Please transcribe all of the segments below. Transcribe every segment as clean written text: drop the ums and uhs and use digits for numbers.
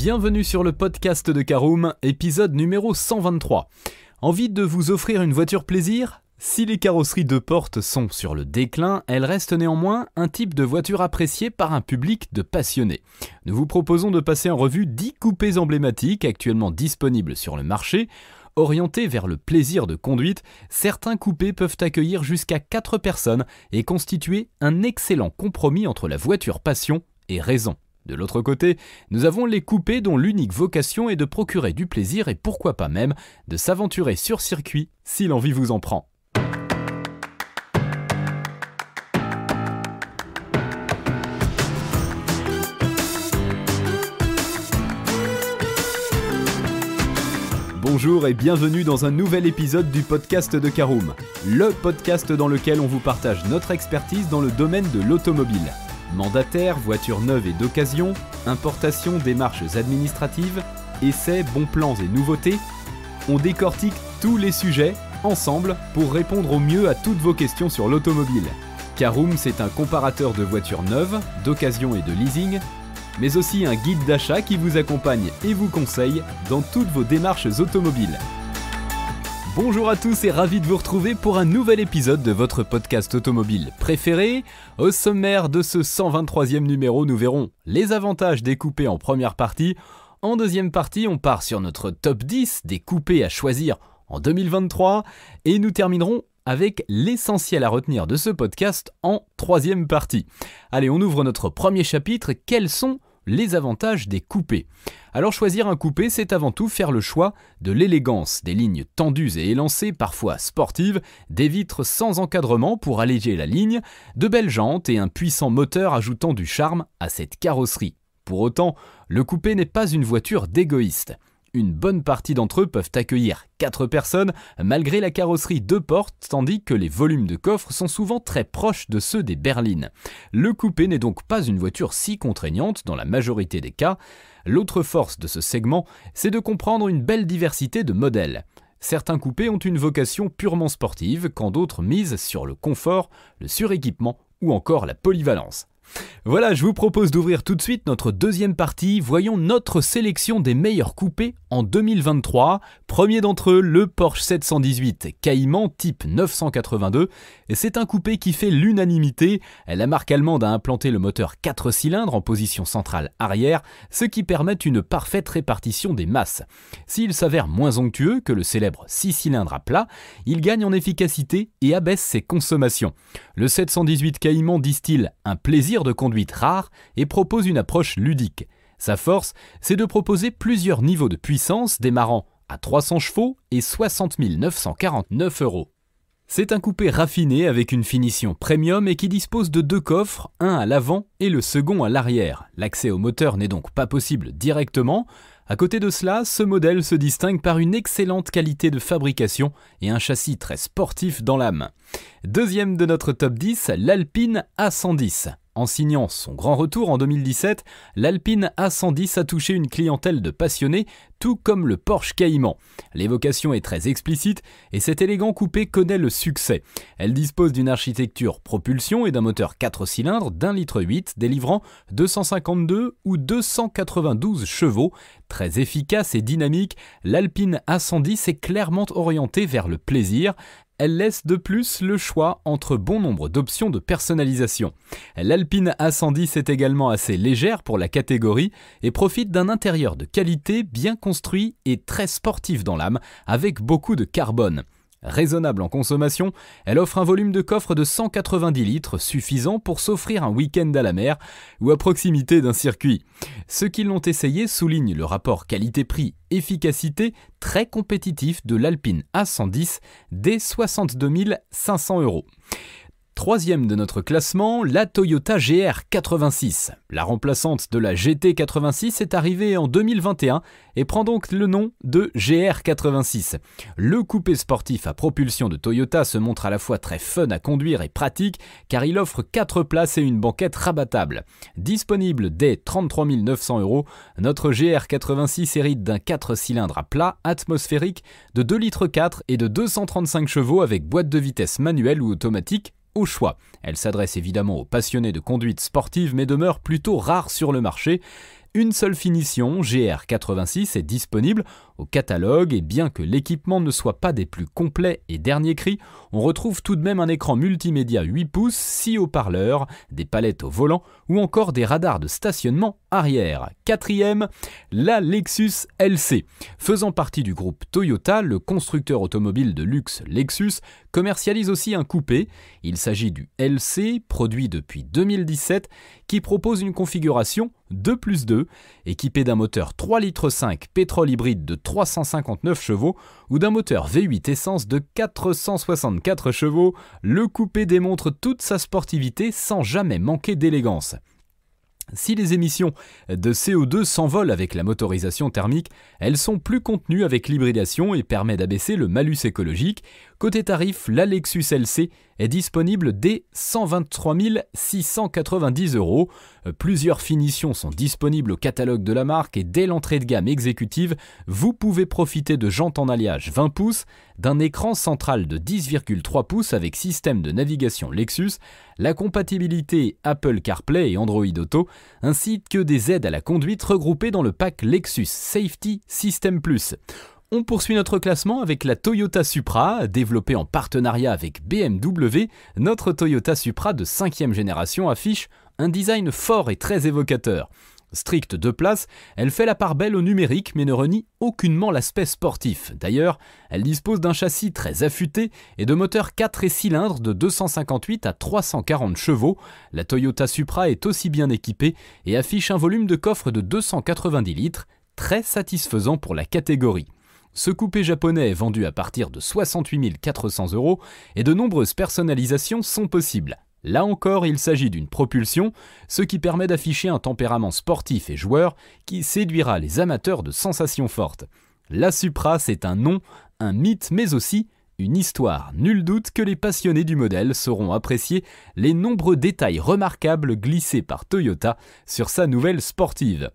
Bienvenue sur le podcast de Caroom, épisode numéro 123. Envie de vous offrir une voiture plaisir ? Si les carrosseries 2 portes sont sur le déclin, elles restent néanmoins un type de voiture apprécié par un public de passionnés. Nous vous proposons de passer en revue 10 coupés emblématiques actuellement disponibles sur le marché. Orientés vers le plaisir de conduite, certains coupés peuvent accueillir jusqu'à 4 personnes et constituer un excellent compromis entre la voiture passion et raison. De l'autre côté, nous avons les coupés dont l'unique vocation est de procurer du plaisir et pourquoi pas même de s'aventurer sur circuit si l'envie vous en prend. Bonjour et bienvenue dans un nouvel épisode du podcast de Caroom, le podcast dans lequel on vous partage notre expertise dans le domaine de l'automobile. Mandataire, voitures neuves et d'occasion, importation, démarches administratives, essais, bons plans et nouveautés, on décortique tous les sujets ensemble pour répondre au mieux à toutes vos questions sur l'automobile. Caroom, c'est un comparateur de voitures neuves, d'occasion et de leasing, mais aussi un guide d'achat qui vous accompagne et vous conseille dans toutes vos démarches automobiles. Bonjour à tous et ravi de vous retrouver pour un nouvel épisode de votre podcast automobile préféré. Au sommaire de ce 123e numéro, nous verrons les avantages des coupés en première partie. En deuxième partie, on part sur notre top 10 des coupés à choisir en 2023 et nous terminerons avec l'essentiel à retenir de ce podcast en troisième partie. Allez, on ouvre notre premier chapitre. Quels sont les avantages des coupés ? Alors choisir un coupé, c'est avant tout faire le choix de l'élégance, des lignes tendues et élancées, parfois sportives, des vitres sans encadrement pour alléger la ligne, de belles jantes et un puissant moteur ajoutant du charme à cette carrosserie. Pour autant, le coupé n'est pas une voiture d'égoïste. Une bonne partie d'entre eux peuvent accueillir 4 personnes malgré la carrosserie 2 portes, tandis que les volumes de coffre sont souvent très proches de ceux des berlines. Le coupé n'est donc pas une voiture si contraignante dans la majorité des cas. L'autre force de ce segment, c'est de comprendre une belle diversité de modèles. Certains coupés ont une vocation purement sportive, quand d'autres misent sur le confort, le suréquipement ou encore la polyvalence. Voilà, je vous propose d'ouvrir tout de suite notre deuxième partie. Voyons notre sélection des meilleurs coupés en 2023. Premier d'entre eux, le Porsche 718 Cayman type 982. Et c'est un coupé qui fait l'unanimité. La marque allemande a implanté le moteur 4 cylindres en position centrale arrière, ce qui permet une parfaite répartition des masses. S'il s'avère moins onctueux que le célèbre 6 cylindres à plat, il gagne en efficacité et abaisse ses consommations. Le 718 Cayman distille un plaisir de conduite rare et propose une approche ludique. Sa force, c'est de proposer plusieurs niveaux de puissance démarrant à 300 chevaux et 60 949 €. C'est un coupé raffiné avec une finition premium et qui dispose de 2 coffres, un à l'avant et le second à l'arrière. L'accès au moteur n'est donc pas possible directement. À côté de cela, ce modèle se distingue par une excellente qualité de fabrication et un châssis très sportif dans l'âme. Deuxième de notre top 10, l'Alpine A110. En signant son grand retour en 2017, l'Alpine A110 a touché une clientèle de passionnés, tout comme le Porsche Cayman. L'évocation est très explicite et cet élégant coupé connaît le succès. Elle dispose d'une architecture propulsion et d'un moteur 4 cylindres d'1,8 litre délivrant 252 ou 292 chevaux. Très efficace et dynamique, l'Alpine A110 est clairement orientée vers le plaisir. Elle laisse de plus le choix entre bon nombre d'options de personnalisation. L'Alpine A110 est également assez légère pour la catégorie et profite d'un intérieur de qualité bien construit et très sportif dans l'âme, avec beaucoup de carbone. Raisonnable en consommation, elle offre un volume de coffre de 190 litres suffisant pour s'offrir un week-end à la mer ou à proximité d'un circuit. Ceux qui l'ont essayé soulignent le rapport qualité-prix-efficacité très compétitif de l'Alpine A110 dès 62 500 €. Troisième de notre classement, la Toyota GR86. La remplaçante de la GT86 est arrivée en 2021 et prend donc le nom de GR86. Le coupé sportif à propulsion de Toyota se montre à la fois très fun à conduire et pratique car il offre 4 places et une banquette rabattable. Disponible dès 33 900 €, notre GR86 hérite d'un 4 cylindres à plat atmosphérique de 2,4 litres et de 235 chevaux avec boîte de vitesse manuelle ou automatique au choix. Elle s'adresse évidemment aux passionnés de conduite sportive mais demeure plutôt rare sur le marché. Une seule finition, GR86, est disponible au catalogue et bien que l'équipement ne soit pas des plus complets et dernier cri, on retrouve tout de même un écran multimédia 8 pouces, 6 haut-parleurs, des palettes au volant ou encore des radars de stationnement arrière. Quatrième, la Lexus LC. Faisant partie du groupe Toyota, le constructeur automobile de luxe Lexus commercialise aussi un coupé. Il s'agit du LC, produit depuis 2017, qui propose une configuration 2+2, équipé d'un moteur 3,5 litres pétrole hybride de 359 chevaux ou d'un moteur V8 essence de 464 chevaux. Le coupé démontre toute sa sportivité sans jamais manquer d'élégance. Si les émissions de CO2 s'envolent avec la motorisation thermique, elles sont plus contenues avec l'hybridation et permettent d'abaisser le malus écologique. Côté tarif, la Lexus LC est disponible dès 123 690 €. Plusieurs finitions sont disponibles au catalogue de la marque et dès l'entrée de gamme exécutive, vous pouvez profiter de jantes en alliage 20 pouces, d'un écran central de 10,3 pouces avec système de navigation Lexus, la compatibilité Apple CarPlay et Android Auto, ainsi que des aides à la conduite regroupées dans le pack Lexus Safety System Plus. On poursuit notre classement avec la Toyota Supra, développée en partenariat avec BMW. Notre Toyota Supra de 5e génération affiche un design fort et très évocateur. Stricte de place, elle fait la part belle au numérique mais ne renie aucunement l'aspect sportif. D'ailleurs, elle dispose d'un châssis très affûté et de moteurs 4 et cylindres de 258 à 340 chevaux. La Toyota Supra est aussi bien équipée et affiche un volume de coffre de 290 litres, très satisfaisant pour la catégorie. Ce coupé japonais est vendu à partir de 68 400 € et de nombreuses personnalisations sont possibles. Là encore, il s'agit d'une propulsion, ce qui permet d'afficher un tempérament sportif et joueur qui séduira les amateurs de sensations fortes. La Supra, c'est un nom, un mythe, mais aussi une histoire. Nul doute que les passionnés du modèle sauront apprécier les nombreux détails remarquables glissés par Toyota sur sa nouvelle sportive.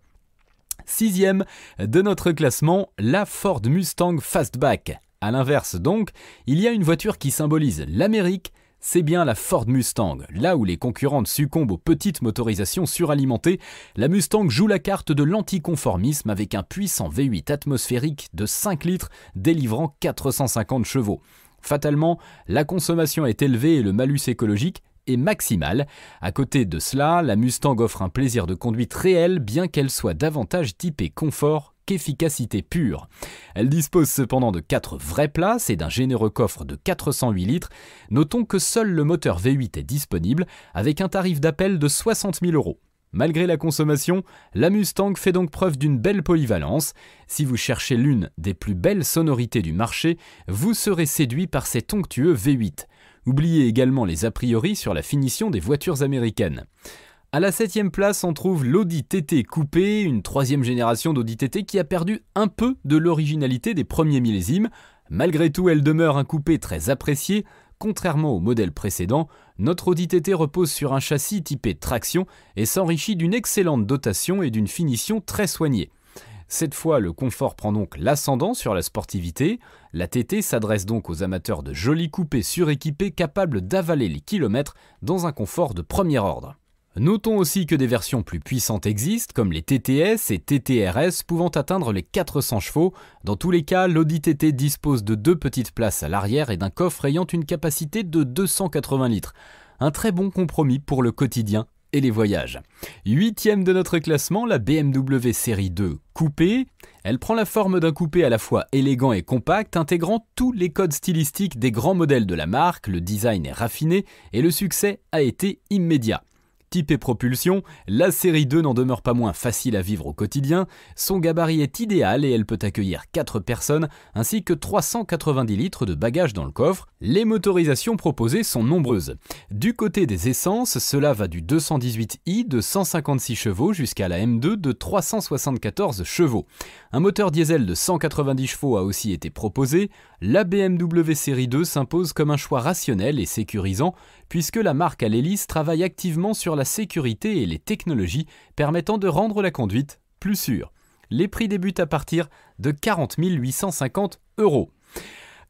6e de notre classement, la Ford Mustang Fastback. A l'inverse donc, il y a une voiture qui symbolise l'Amérique, c'est bien la Ford Mustang. Là où les concurrentes succombent aux petites motorisations suralimentées, la Mustang joue la carte de l'anticonformisme avec un puissant V8 atmosphérique de 5 litres délivrant 450 chevaux. Fatalement, la consommation est élevée et le malus écologique est maximal. À côté de cela, la Mustang offre un plaisir de conduite réel bien qu'elle soit davantage typée confort qu'efficacité pure. Elle dispose cependant de 4 vraies places et d'un généreux coffre de 408 litres. Notons que seul le moteur V8 est disponible avec un tarif d'appel de 60 000 €. Malgré la consommation, la Mustang fait donc preuve d'une belle polyvalence. Si vous cherchez l'une des plus belles sonorités du marché, vous serez séduit par cet onctueux V8. Oubliez également les a priori sur la finition des voitures américaines. À la 7e place, on trouve l'Audi TT Coupé, une 3e génération d'Audi TT qui a perdu un peu de l'originalité des premiers millésimes. Malgré tout, elle demeure un coupé très apprécié. Contrairement au modèle précédent, notre Audi TT repose sur un châssis typé traction et s'enrichit d'une excellente dotation et d'une finition très soignée. Cette fois, le confort prend donc l'ascendant sur la sportivité. La TT s'adresse donc aux amateurs de jolis coupés suréquipés capables d'avaler les kilomètres dans un confort de premier ordre. Notons aussi que des versions plus puissantes existent, comme les TTS et TTRS pouvant atteindre les 400 chevaux. Dans tous les cas, l'Audi TT dispose de 2 petites places à l'arrière et d'un coffre ayant une capacité de 280 litres. Un très bon compromis pour le quotidien et les voyages. 8e de notre classement, la BMW série 2 Coupé. Elle prend la forme d'un coupé à la fois élégant et compact, intégrant tous les codes stylistiques des grands modèles de la marque. Le design est raffiné et le succès a été immédiat. Typée propulsion, la série 2 n'en demeure pas moins facile à vivre au quotidien. Son gabarit est idéal et elle peut accueillir 4 personnes ainsi que 390 litres de bagages dans le coffre. Les motorisations proposées sont nombreuses. Du côté des essences, cela va du 218i de 156 chevaux jusqu'à la M2 de 374 chevaux. Un moteur diesel de 190 chevaux a aussi été proposé. La BMW série 2 s'impose comme un choix rationnel et sécurisant puisque la marque à l'hélice travaille activement sur la sécurité et les technologies permettant de rendre la conduite plus sûre. Les prix débutent à partir de 40 850 €.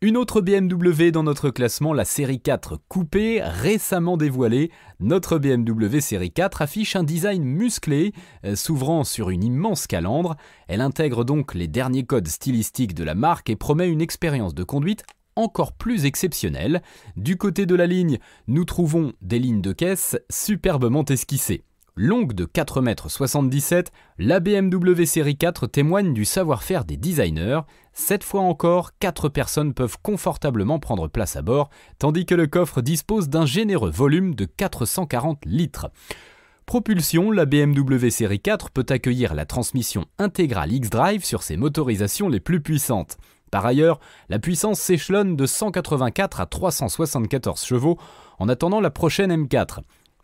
Une autre BMW dans notre classement, la série 4 coupé, récemment dévoilée. Notre BMW série 4 affiche un design musclé, s'ouvrant sur une immense calandre. Elle intègre donc les derniers codes stylistiques de la marque et promet une expérience de conduite encore plus exceptionnelle. Du côté de la ligne, nous trouvons des lignes de caisse superbement esquissées. Longue de 4,77 m, la BMW série 4 témoigne du savoir-faire des designers. Cette fois encore, 4 personnes peuvent confortablement prendre place à bord, tandis que le coffre dispose d'un généreux volume de 440 litres. Propulsion, la BMW série 4 peut accueillir la transmission intégrale X-Drive sur ses motorisations les plus puissantes. Par ailleurs, la puissance s'échelonne de 184 à 374 chevaux en attendant la prochaine M4.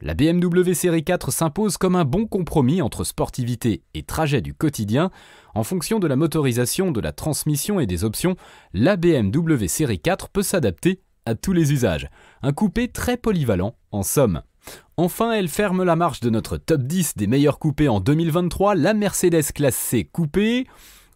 La BMW série 4 s'impose comme un bon compromis entre sportivité et trajet du quotidien. En fonction de la motorisation, de la transmission et des options, la BMW série 4 peut s'adapter à tous les usages. Un coupé très polyvalent, en somme. Enfin, elle ferme la marche de notre top 10 des meilleurs coupés en 2023, la Mercedes classe C coupé.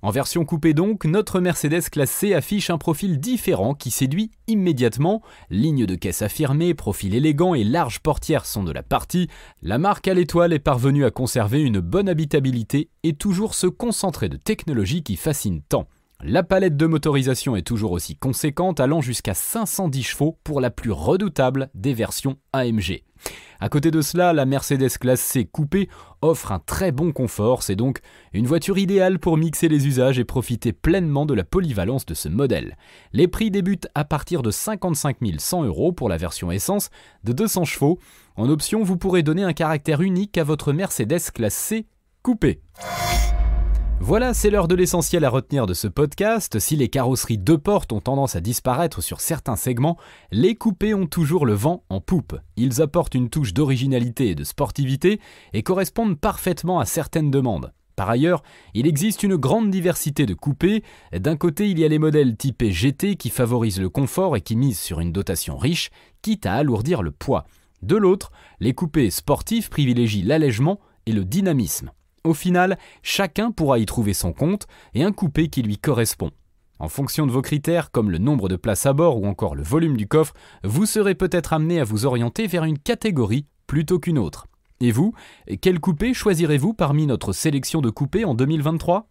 En version coupée donc, notre Mercedes classe C affiche un profil différent qui séduit immédiatement. Ligne de caisse affirmée, profil élégant et large portière sont de la partie. La marque à l'étoile est parvenue à conserver une bonne habitabilité et toujours se concentrer de technologies qui fascinent tant. La palette de motorisation est toujours aussi conséquente, allant jusqu'à 510 chevaux pour la plus redoutable des versions AMG. À côté de cela, la Mercedes classe C coupé offre un très bon confort, c'est donc une voiture idéale pour mixer les usages et profiter pleinement de la polyvalence de ce modèle. Les prix débutent à partir de 55 100 € pour la version essence de 200 chevaux. En option, vous pourrez donner un caractère unique à votre Mercedes classe C coupé. Voilà, c'est l'heure de l'essentiel à retenir de ce podcast. Si les carrosseries 2 portes ont tendance à disparaître sur certains segments, les coupés ont toujours le vent en poupe. Ils apportent une touche d'originalité et de sportivité et correspondent parfaitement à certaines demandes. Par ailleurs, il existe une grande diversité de coupés. D'un côté, il y a les modèles typés GT qui favorisent le confort et qui misent sur une dotation riche, quitte à alourdir le poids. De l'autre, les coupés sportifs privilégient l'allègement et le dynamisme. Au final, chacun pourra y trouver son compte et un coupé qui lui correspond. En fonction de vos critères, comme le nombre de places à bord ou encore le volume du coffre, vous serez peut-être amené à vous orienter vers une catégorie plutôt qu'une autre. Et vous, quel coupé choisirez-vous parmi notre sélection de coupés en 2023 ?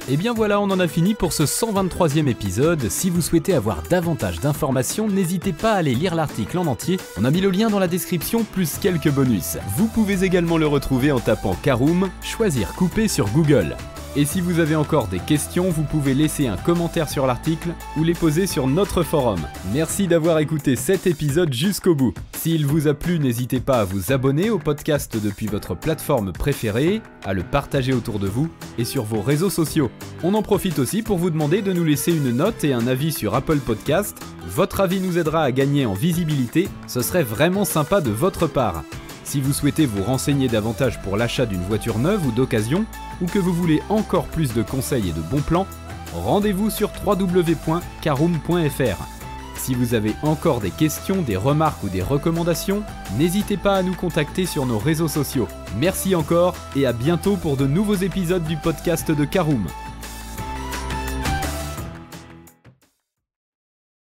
Et bien voilà, on en a fini pour ce 123e épisode. Si vous souhaitez avoir davantage d'informations, n'hésitez pas à aller lire l'article en entier. On a mis le lien dans la description, plus quelques bonus. Vous pouvez également le retrouver en tapant Caroom, choisir coupé sur Google. Et si vous avez encore des questions, vous pouvez laisser un commentaire sur l'article ou les poser sur notre forum. Merci d'avoir écouté cet épisode jusqu'au bout. S'il vous a plu, n'hésitez pas à vous abonner au podcast depuis votre plateforme préférée, à le partager autour de vous et sur vos réseaux sociaux. On en profite aussi pour vous demander de nous laisser une note et un avis sur Apple Podcast. Votre avis nous aidera à gagner en visibilité, ce serait vraiment sympa de votre part. Si vous souhaitez vous renseigner davantage pour l'achat d'une voiture neuve ou d'occasion, ou que vous voulez encore plus de conseils et de bons plans, rendez-vous sur www.caroom.fr. Si vous avez encore des questions, des remarques ou des recommandations, n'hésitez pas à nous contacter sur nos réseaux sociaux. Merci encore et à bientôt pour de nouveaux épisodes du podcast de Caroom.